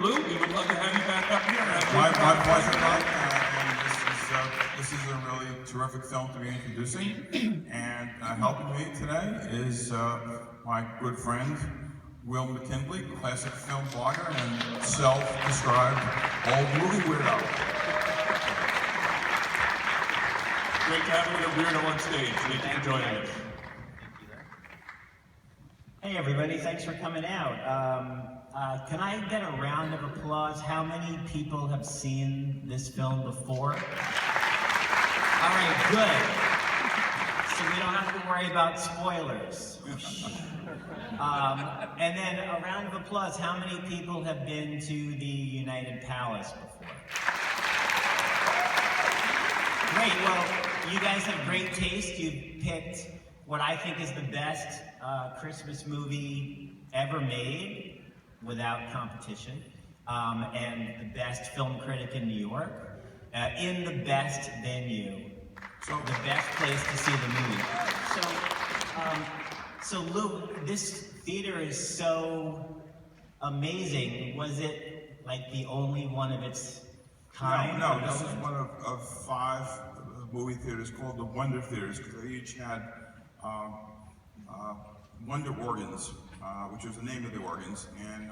Lou, we would love to have you back up here. My pleasure, Mike. And this is a really terrific film to be introducing. And helping me today is my good friend, Will McKinley, classic film blogger and self-described old movie weirdo. Great to have a weirdo on stage. Thank you for joining us. Hey everybody, thanks for coming out. Can I get a round of applause? How many people have seen this film before? All right, good. So we don't have to worry about spoilers. And then a round of applause. How many people have been to the United Palace before? Great, well, you guys have great taste. You've picked what I think is the best Christmas movie ever made, without competition, and the best film critic in New York, in the best venue, the best place to see the movie. So Lou, this theater is so amazing. Was it like the only one of its kind? No, this is one of 5 movie theaters called the Wonder Theaters, because they each had Wonder Organs, which was the name of the organs, and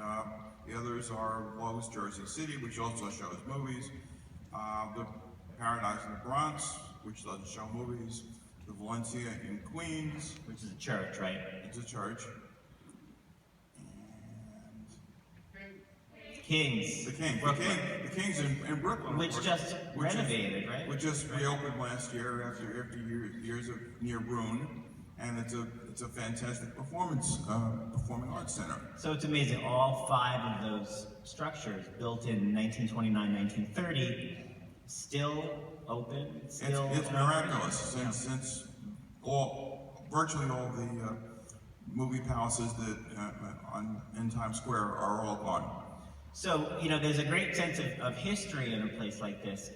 the others are Loews, Jersey City, which also shows movies, the Paradise in the Bronx, which doesn't show movies, the Valencia in Queens, Which is a church, right? it's a church, and Kings. the Kings in Brooklyn, Which just renovated, right? Which just reopened last year after years of near ruin. And it's a fantastic performing arts center. So it's amazing, all 5 of those structures built in 1929, 1930, still open, still... It's miraculous, since virtually all the movie palaces that in Times Square are all gone. So, you know, there's a great sense of history in a place like this,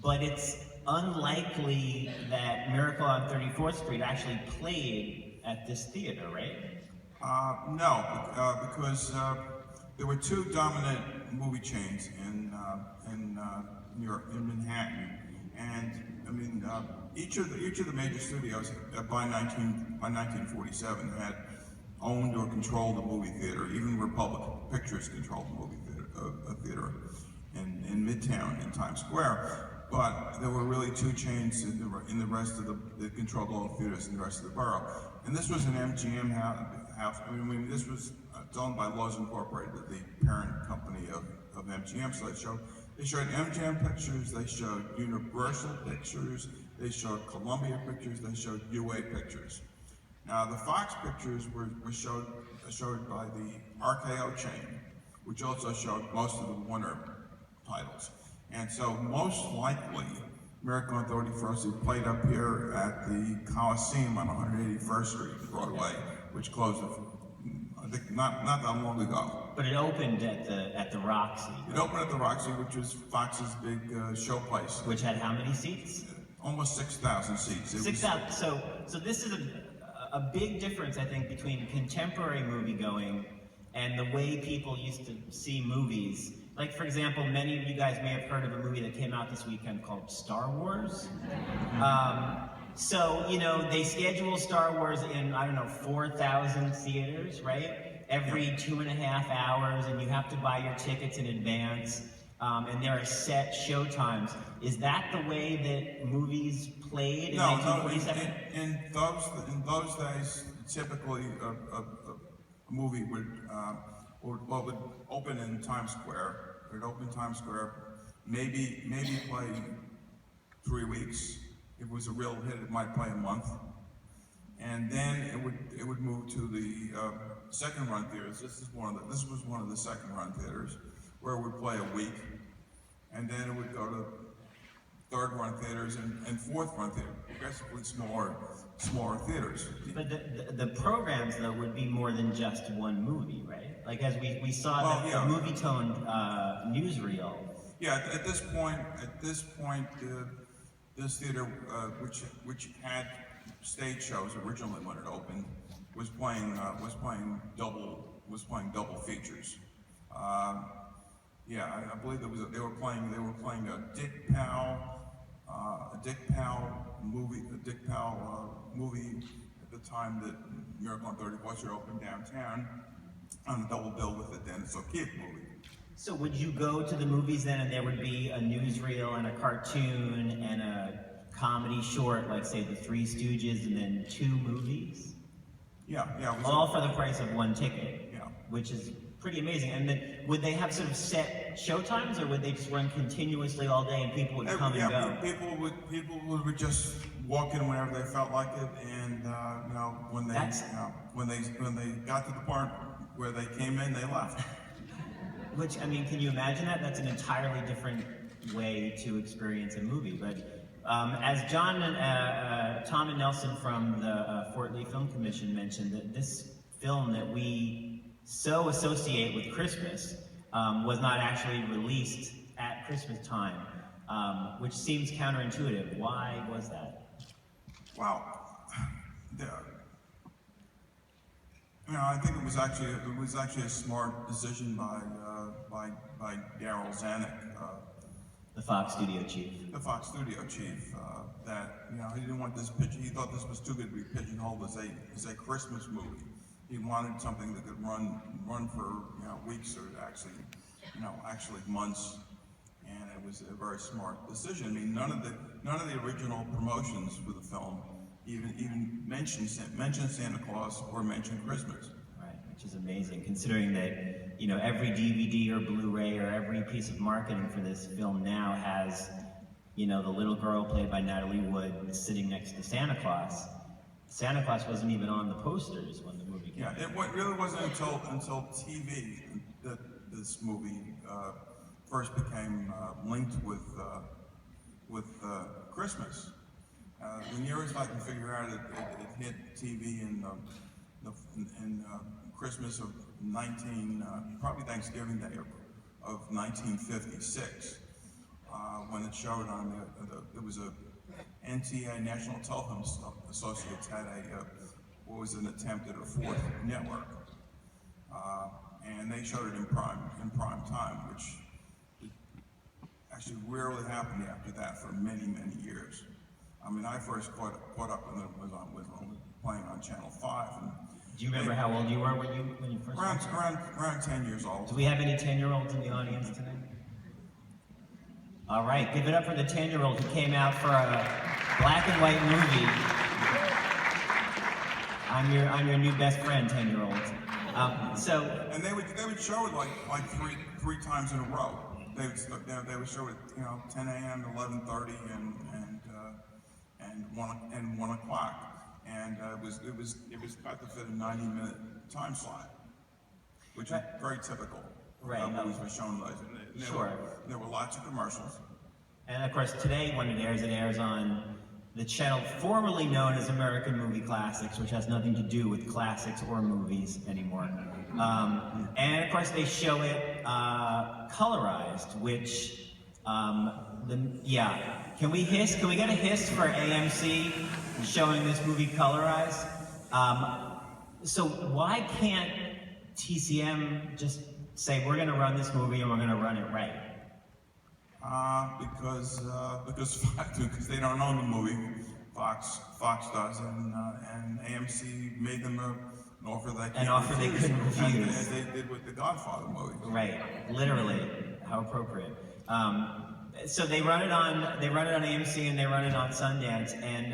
but it's unlikely that Miracle on 34th Street actually played at this theater, right? No, because there were 2 dominant movie chains in New York, in Manhattan, and I mean each of the major studios by 1947 had owned or controlled the movie theater. Even Republic Pictures controlled the movie theater in Midtown in Times Square. But there were really 2 chains in the rest of the controlled all the theaters in the rest of the borough. And this was an MGM house. I mean, this was owned by Loews Incorporated, the parent company of MGM. So they showed MGM pictures, they showed Universal pictures, they showed Columbia pictures, they showed UA pictures. Now the Fox pictures were showed by the RKO chain, which also showed most of the Warner titles. And so most likely, Miracle on 31st Street played up here at the Coliseum on 181st Street, Broadway, which closed, I think, not that long ago. But it opened at the Roxy. It opened at the Roxy, which was Fox's big show place. Which had how many seats? Almost 6,000 seats. 6,000. So this is a big difference, I think, between contemporary movie going and the way people used to see movies. Like, for example, many of you guys may have heard of a movie that came out this weekend called Star Wars. So, you know, they schedule Star Wars in, I don't know, 4,000 theaters, right? Every 2.5 hours, and you have to buy your tickets in advance, and there are set show times. Is that the way that movies played in 1947? In those days, typically a movie would open in Times Square. It would open in Times Square, maybe play 3 weeks. If it was a real hit, it might play a month. And then it would move to the second run theaters. This was one of the second run theaters where it would play a week. And then it would go to third run theaters and fourth run theaters, progressively smaller theaters. But the programs, though, would be more than just one movie, right? Like, as we saw the movie-toned newsreel. Yeah, at this point, this theater, which had stage shows originally when it opened, was playing double features. Yeah, I believe there was they were playing a Dick Powell movie at the time that Miracle on 34th Street opened downtown on a double bill with the Dennis O'Keefe movie. So would you go to the movies then and there would be a newsreel and a cartoon and a comedy short, like say The Three Stooges, and then 2 movies? Yeah. It was All for the price of 1 ticket. Yeah. Which is pretty amazing. And then would they have sort of set showtimes, or would they just run continuously all day and people would come and go? People would just walk in whenever they felt like it, and when they got to the part where they came in, they left. Which, I mean, can you imagine that? That's an entirely different way to experience a movie. But as Tom and Nelson from the Fort Lee Film Commission mentioned, that this film that we so associate with Christmas was not actually released at Christmas time, which seems counterintuitive. Why was that? Well, I think it was actually a smart decision by Daryl Zanuck, The Fox studio chief. the Fox studio chief, that he didn't want this pitch. He thought this was too good to be pigeonholed as a Christmas movie. He wanted something that could run for weeks or actually months, and it was a very smart decision. I mean, none of the original promotions for the film even mentioned Santa Claus or mentioned Christmas. Right, which is amazing, considering that every DVD or Blu-ray or every piece of marketing for this film now has the little girl played by Natalie Wood sitting next to Santa Claus. Santa Claus wasn't even on the posters when the movie came out. Yeah, it really wasn't until TV that this movie first became linked with Christmas. The nearest I can figure out, it hit TV in Christmas of probably Thanksgiving Day of 1956, when it showed on there was a NTA, National Telephone Associates, had what was an attempt at a 4th network, and they showed it in prime time, which actually rarely happened after that for many years. I mean, I first caught up when it was playing on Channel 5. And do you remember how old you were when you first watched it? Around 10 years old. Do we have any 10-year-olds in the audience today? All right, give it up for the 10-year-old who came out for a black and white movie. I'm your new best friend, 10-year-old. And they would show it like three times in a row. They would show it 10 a.m., 11:30, and 1 o'clock. And it was cut to fit a 90-minute time slot, which is very typical. Right. Movies were shown like Sure. There were lots of commercials. And of course, today when it airs on the channel formerly known as American Movie Classics, which has nothing to do with classics or movies anymore. And of course, they show it colorized, which Can we hiss? Can we get a hiss for AMC showing this movie colorized? So why can't TCM just say, we're going to run this movie and we're going to run it right? Because they don't own the movie. Fox does, and AMC made them an offer they couldn't refuse. As they did with the Godfather movie. Right, literally. How appropriate. So they run it on AMC and they run it on Sundance, and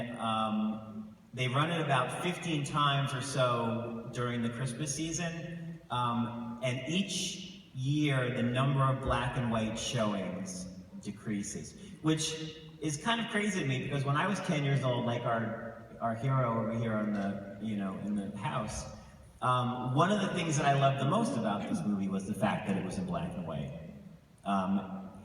they run it about 15 times or so during the Christmas season, and each year the number of black and white showings decreases, which is kind of crazy to me, because when I was 10 years old, like our hero over here on the in the house, one of the things that I loved the most about this movie was the fact that it was in black and white.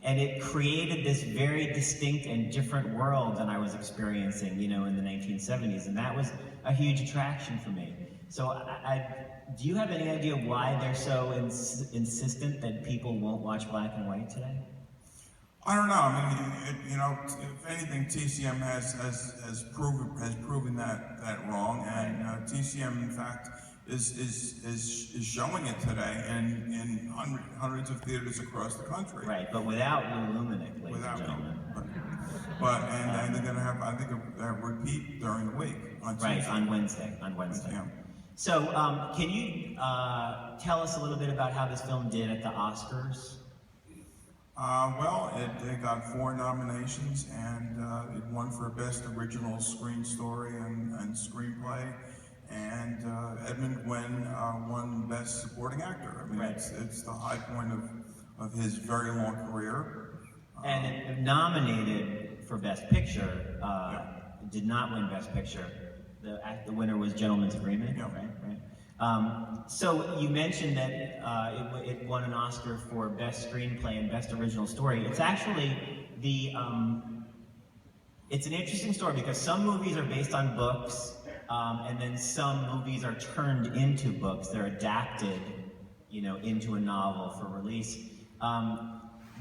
And it created this very distinct and different world than I was experiencing, in the 1970s, and that was a huge attraction for me. So, do you have any idea why they're so insistent that people won't watch black and white today? I don't know. I mean, if anything, TCM has proven that wrong, and TCM, in fact, is showing it today in hundreds of theaters across the country. Right, but without Lou Lumenick, ladies and gentlemen. And they're going to have, I think, a repeat during the week on Tuesday. Right, on Wednesday. Yeah. So, can you tell us a little bit about how this film did at the Oscars? Well, it got 4 nominations, and it won for Best Original Screen Story and Screenplay. And Edmund Gwenn won Best Supporting Actor. I mean, Right. it's the high point of his very long career. And it nominated for Best Picture, did not win Best Picture. The winner was Gentleman's Agreement, Yeah. right? So you mentioned that it won an Oscar for Best Screenplay and Best Original Story. It's actually it's an interesting story because some movies are based on books, and then some movies are turned into books. They're adapted, into a novel for release.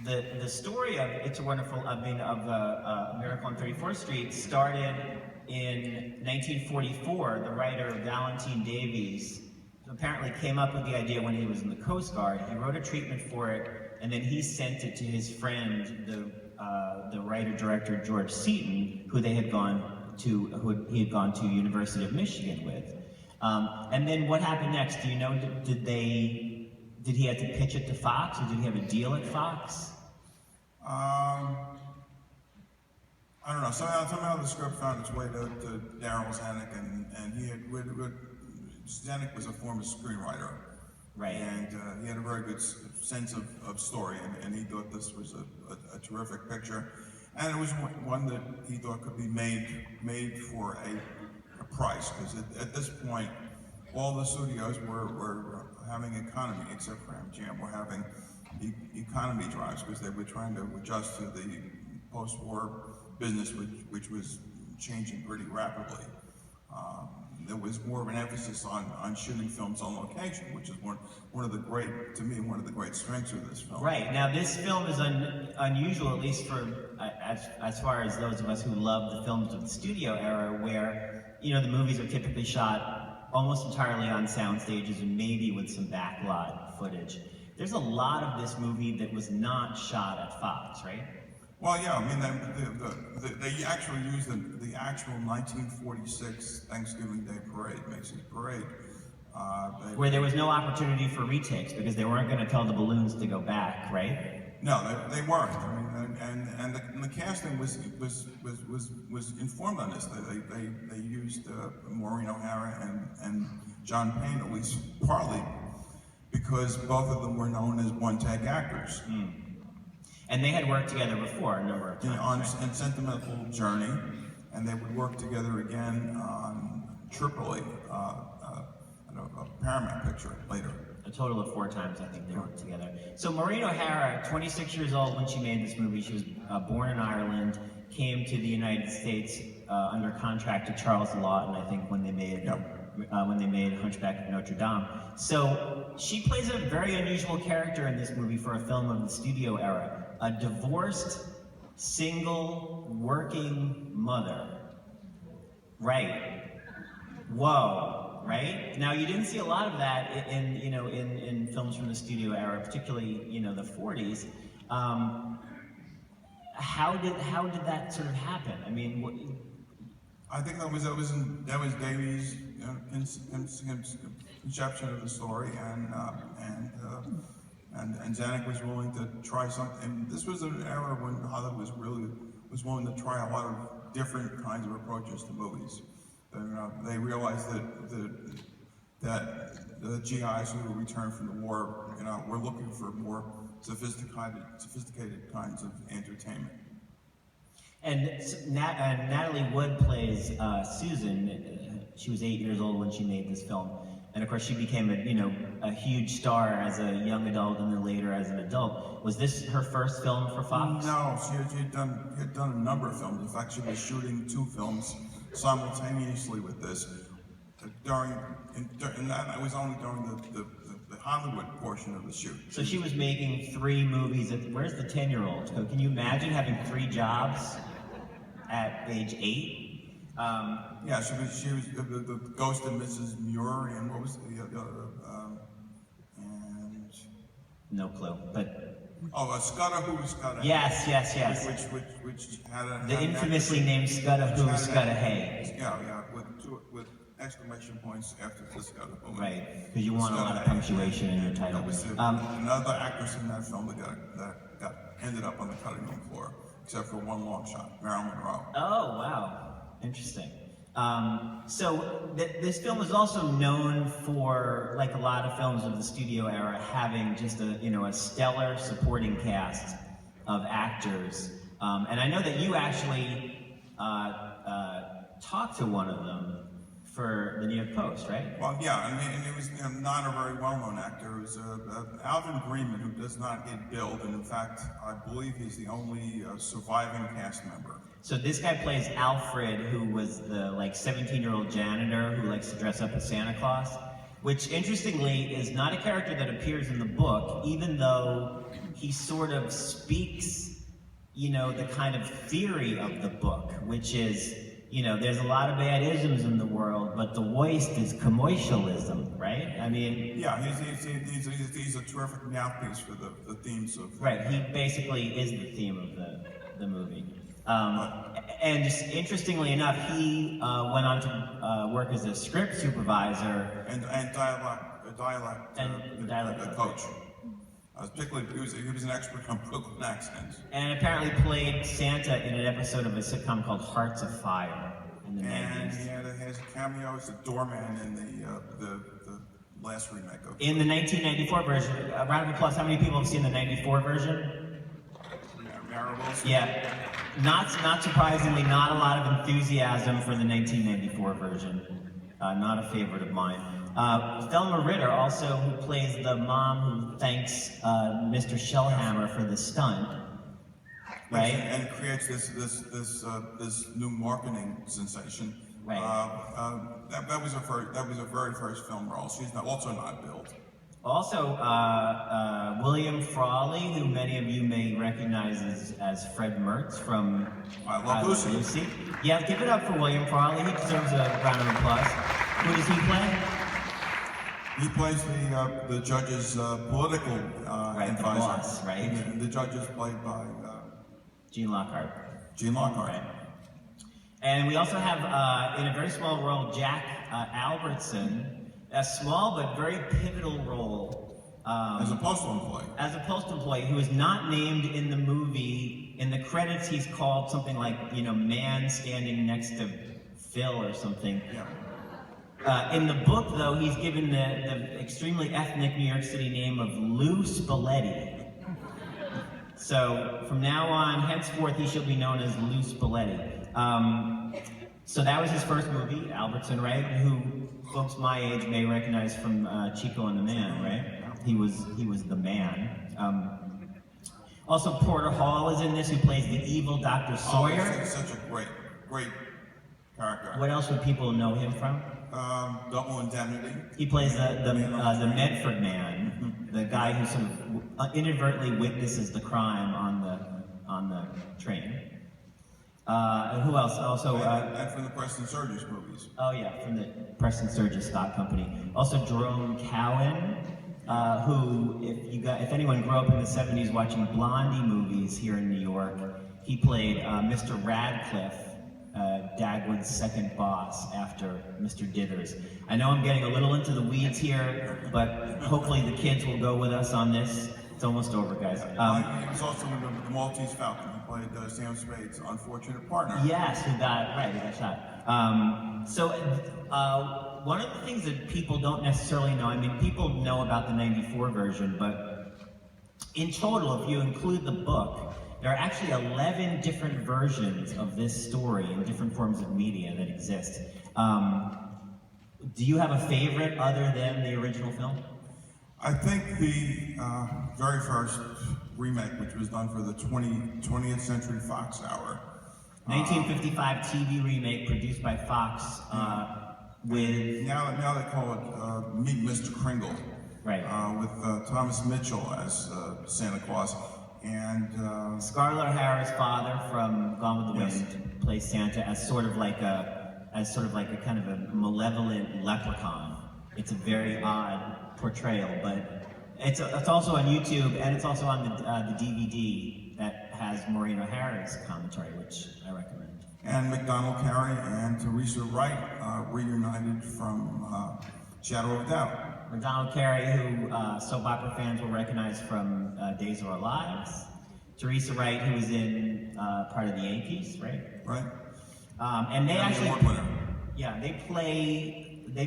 The story of It's a Wonderful, of Miracle on 34th Street started in 1944. The writer Valentine Davies apparently came up with the idea when he was in the Coast Guard. He wrote a treatment for it, and then he sent it to his friend, the writer-director George Seaton, who he had gone to University of Michigan with. And then what happened next? Do you know? Did he have to pitch it to Fox, or did he have a deal at Fox? I don't know. Somehow the script found its way to Daryl Zanuck, and he had Zanuck was a former screenwriter, Right. And he had a very good sense of story, and he thought this was a terrific picture, and it was one that he thought could be made for a price, because at this point, all the studios were having economy, except for MGM, were having economy drives because they were trying to adjust to the post-war business, which was changing pretty rapidly. There was more of an emphasis on shooting films on location, which is one of the great strengths of this film. Right. Now, this film is unusual, at least for as far as those of us who love the films of the studio era, where the movies are typically shot almost entirely on sound stages and maybe with some backlot footage. There's a lot of this movie that was not shot at Fox, right? Well, yeah, I mean, they actually used the actual 1946 Thanksgiving Day parade, Macy's Parade. Where there was no opportunity for retakes because they weren't going to tell the balloons to go back, right? No, they weren't. I mean, and the casting was informed on this. They used Maureen O'Hara and John Payne, at least partly, because both of them were known as one-take actors. Mm. And they had worked together before a number of times. On Sentimental Journey, and they would work together again on Tripoli, a Paramount picture later. A total of 4 times, I think, they worked together. So Maureen O'Hara, 26 years old when she made this movie. She was born in Ireland, came to the United States under contract to Charles Lawton, I think, when they made Hunchback of Notre Dame. So she plays a very unusual character in this movie for a film of the studio era. A divorced, single, working mother. Right. Whoa. Right? Now, you didn't see a lot of that in films from the studio era, particularly, the 40s. How did that sort of happen? I mean, I think that was Davies' conception of the story, and Zanuck was willing to try something. And this was an era when Hollywood was willing to try a lot of different kinds of approaches to movies. They realized that the GIs who returned from the war, were looking for more sophisticated kinds of entertainment. And Natalie Wood plays Susan. She was 8 years old when she made this film, and of course she became a huge star as a young adult and then later as an adult. Was this her first film for Fox? No, she had done a number of films. In fact, she was shooting 2 films simultaneously with this. And that was only during the Hollywood portion of the shoot. So she was making 3 movies. Where's the 10-year-old? Can you imagine having 3 jobs at age 8? Yeah, she was the ghost of Mrs. Muir, and what was the other? And No clue, but Scudder Who Scudder. yes. Which had The infamously named Scudder Who Scudder Hey. Yeah, with exclamation points after the Scudder Who. Right, because you want a lot of punctuation in your title. There was another actress in that film that ended up on the cutting room floor, except for one long shot, Marilyn Monroe. Oh, wow. Interesting. So this film is also known for, like a lot of films of the studio era, having just a stellar supporting cast of actors. And I know that you actually talked to one of them for the New York Post, right? Well, yeah, and he was not a very well-known actor. It was Alvin Greenman, who does not get billed, and in fact, I believe he's the only surviving cast member. So this guy plays Alfred, who was the 17-year-old janitor who likes to dress up as Santa Claus, which interestingly is not a character that appears in the book, even though he sort of speaks, the kind of theory of the book, which is, there's a lot of bad isms in the world, but the worst is commercialism, right? I mean... Yeah, he's a terrific mouthpiece for the themes of... Right, he basically is the theme of the movie. And just interestingly enough, he went on to work as a script supervisor and dialect coach. Particularly, he was an expert on Brooklyn accents. And apparently played Santa in an episode of a sitcom called Hearts of Fire in the 90s. And he has a cameo as a doorman in the last remake of... In the 1994 version, a round of applause, how many people have seen the 94 version? Yeah. Not surprisingly, not a lot of enthusiasm for the 1994 version. Not a favorite of mine. Thelma Ritter, also, who plays the mom who thanks Mr. Shellhammer for the stunt, right? And creates this new marketing sensation. Right. That was her very first film role. She's also not billed. Also, William Frawley, who many of you may recognize as Fred Mertz from I Love Lucy. Yeah, give it up for William Frawley. He deserves a round of applause. Who does he play? He plays the judge's political right, advisor. The boss, right? And the judge is played by Gene Lockhart. Gene Lockhart. Right. And we also have, in a very small role, Jack Albertson. A small but very pivotal role. As a postal employee. As a postal employee who is not named in the movie. In the credits, he's called something like, man standing next to Phil or something. Yeah. In the book, though, he's given the extremely ethnic New York City name of Lou Spalletti. So from now on, henceforth, he shall be known as Lou Spalletti. So that was his first movie, Albertson, right? Who folks my age may recognize from Chico and the Man, right? He was the man. Also, Porter Hall is in this, who plays the evil Dr. Sawyer. Oh, he's such a great character. What else would people know him from? Double Indemnity. He plays the Medford Man, the guy who sort of inadvertently witnesses the crime on the train. And who else? Also, and from the Preston Sturges movies. Oh yeah, from the Preston Sturges stock company. Also, Jerome Cowan, who, if anyone grew up in the '70s watching Blondie movies here in New York, he played Mr. Radcliffe, Dagwood's second boss after Mr. Dithers. I know I'm getting a little into the weeds here, but hopefully the kids will go with us on this. It's almost over, guys. He was also in the Maltese Falcon. He played Sam Spade's unfortunate partner. Yes, he got shot. So one of the things that people don't necessarily know, I mean, people know about the 94 version, but in total, if you include the book, there are actually 11 different versions of this story in different forms of media that exist. Do you have a favorite other than the original film? I think the very first remake, which was done for the 20th Century Fox Hour. 1955 TV remake produced by Fox with... Now they call it Meet Mr. Kringle. Right. With Thomas Mitchell as Santa Claus. And Scarlett O'Hara's father from Gone with the Wind plays Santa as sort of like a as sort of like a kind of a malevolent leprechaun. It's a very odd portrayal, but it's also on YouTube, and it's also on the DVD that has Maureen O'Hara's commentary, which I recommend. And McDonald Carey and Teresa Wright reunited from Shadow of Doubt. McDonald Carey, who soap opera fans will recognize from Days of Our Lives. Teresa Wright, who was in part of the Yankees, right? Right. And they actually, Award winner. yeah, they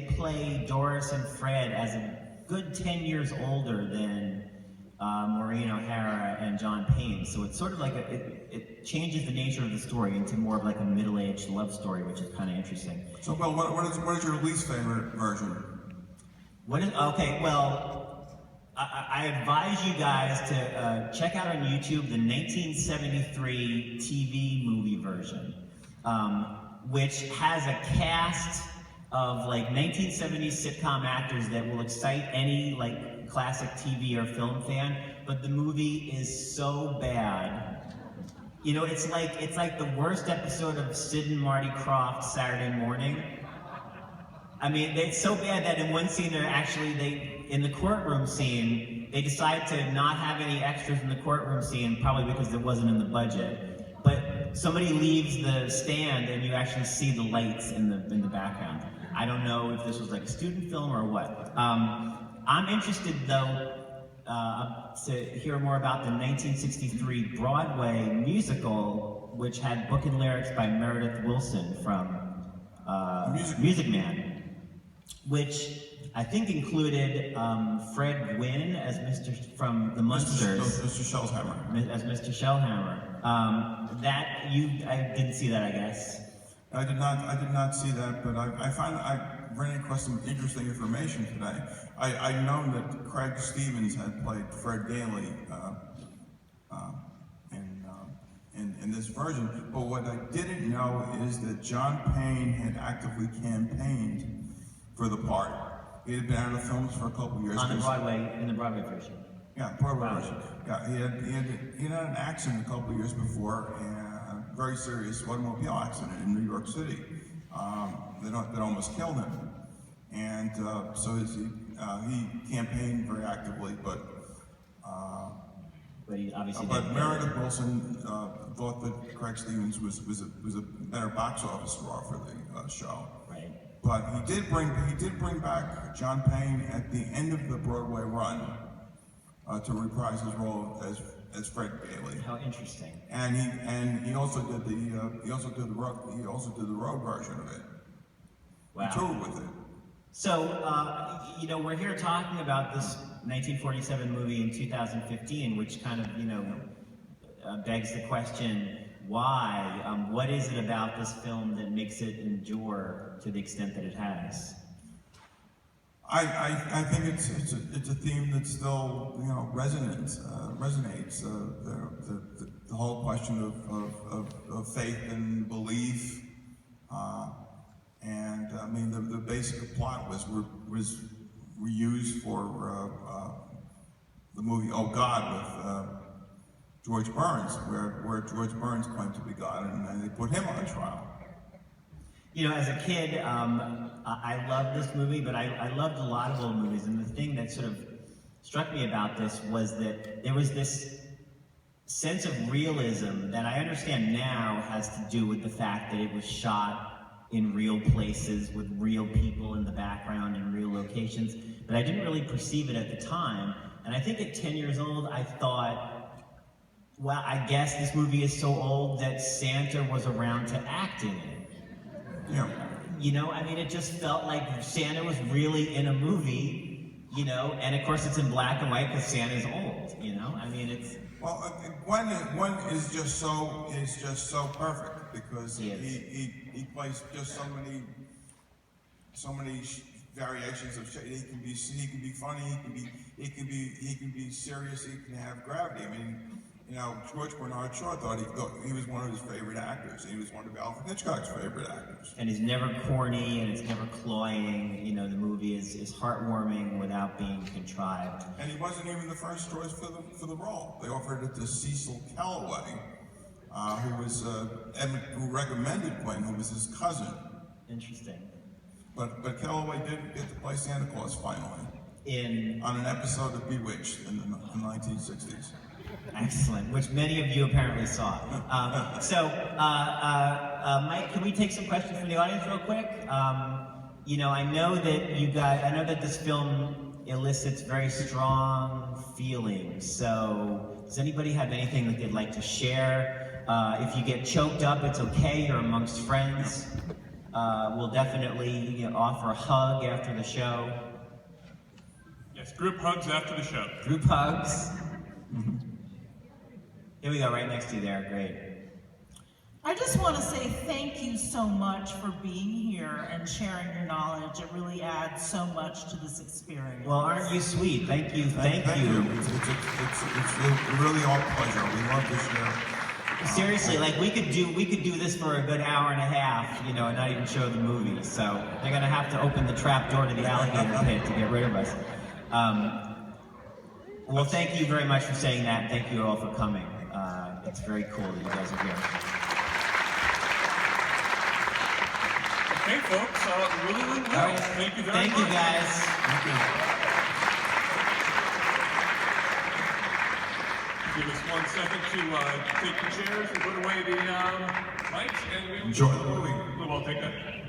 play Doris and Fred as a good 10 years older than Maureen O'Hara and John Payne. So it's sort of like it changes the nature of the story into more of like a middle-aged love story, which is kind of interesting. So, Bill, what is your least favorite version? Okay, well, I advise you guys to check out on YouTube the 1973 TV movie version, which has a cast of like 1970s sitcom actors that will excite any like classic TV or film fan, but the movie is so bad. You know, it's like the worst episode of Sid and Marty Krofft's Saturday Morning. I mean, it's so bad that in one scene, in the courtroom scene, they decide to not have any extras in the courtroom scene, probably because it wasn't in the budget. But somebody leaves the stand, and you actually see the lights in the background. I don't know if this was like a student film or what. I'm interested, though, to hear more about the 1963 Broadway musical, which had book and lyrics by Meredith Willson from Music Man, which I think included Fred Gwynne as from the Munsters. Mr. Shellhammer. As Mr. Shellhammer. I didn't see that, I guess. I did not see that, but I ran across some interesting information today. I'd known that Craig Stevens had played Fred Daly in this version, but what I didn't know is that John Payne had actively campaigned for the part. He had been out of films for a couple of years. In the Broadway version. Yeah, Broadway version. Yeah, he had an accident a couple of years before, a very serious automobile accident in New York City that almost killed him. And so he campaigned very actively, but he obviously but Meredith Willson thought that Craig Stevens was a better box office draw for the show. Right. But he did bring back John Payne at the end of the Broadway run to reprise his role as Fred Daly. How interesting. And he also did the road version of it. Wow. He toured with it. So we're here talking about this 1947 movie in 2015, which kind of begs the question, why? What is it about this film that makes it endure to the extent that it has? I think it's a theme that still resonates. The whole question of faith and belief, and I mean the basic plot was reused for the movie Oh God with George Burns, where George Burns claimed to be God, and they put him on trial. You know, as a kid, I loved this movie, but I loved a lot of old movies, and the thing that sort of struck me about this was that there was this sense of realism that I understand now has to do with the fact that it was shot in real places with real people in the background and real locations, but I didn't really perceive it at the time. And I think at 10 years old, I thought, well, I guess this movie is so old that Santa was around to act in it. Yeah. I mean, it just felt like Santa was really in a movie, and of course it's in black and white because Santa's old, I mean, it's... Well, Gwen is just so perfect because he plays just so many variations of shade. He can be funny. He can be serious. He can have gravity. I mean, George Bernard Shaw thought he was one of his favorite actors. He was one of Alfred Hitchcock's favorite actors. And he's never corny, and it's never cloying. The movie is heartwarming without being contrived. And he wasn't even the first choice for the role. They offered it to Cecil Calloway, who recommended Gwen, who was his cousin. Interesting. But Calloway did get to play Santa Claus finally on an episode of Bewitched in the 1960s. Excellent, which many of you apparently saw. Mike, can we take some questions from the audience real quick? I know that this film elicits very strong feelings. So, does anybody have anything that they'd like to share? If you get choked up, it's okay. You're amongst friends. We'll definitely offer a hug after the show. Yes, group hugs after the show. Group hugs. Here we go, right next to you there. Great. I just want to say thank you so much for being here and sharing your knowledge. It really adds so much to this experience. Well, aren't you sweet? Thank you. Thank you. It's really our pleasure. We love this show. Seriously, like we could do this for a good hour and a half, and not even show the movie. So they're gonna have to open the trap door to the alligator pit to get rid of us. Well, thank you very much for saying that. Thank you all for coming. It's very cool that you guys are here. Okay, folks, really well. All right. Thank you very much. Thank you, guys. Thank you. Give us 1 second to take the chairs and put away the mics, and we Enjoy the movie. We'll take that.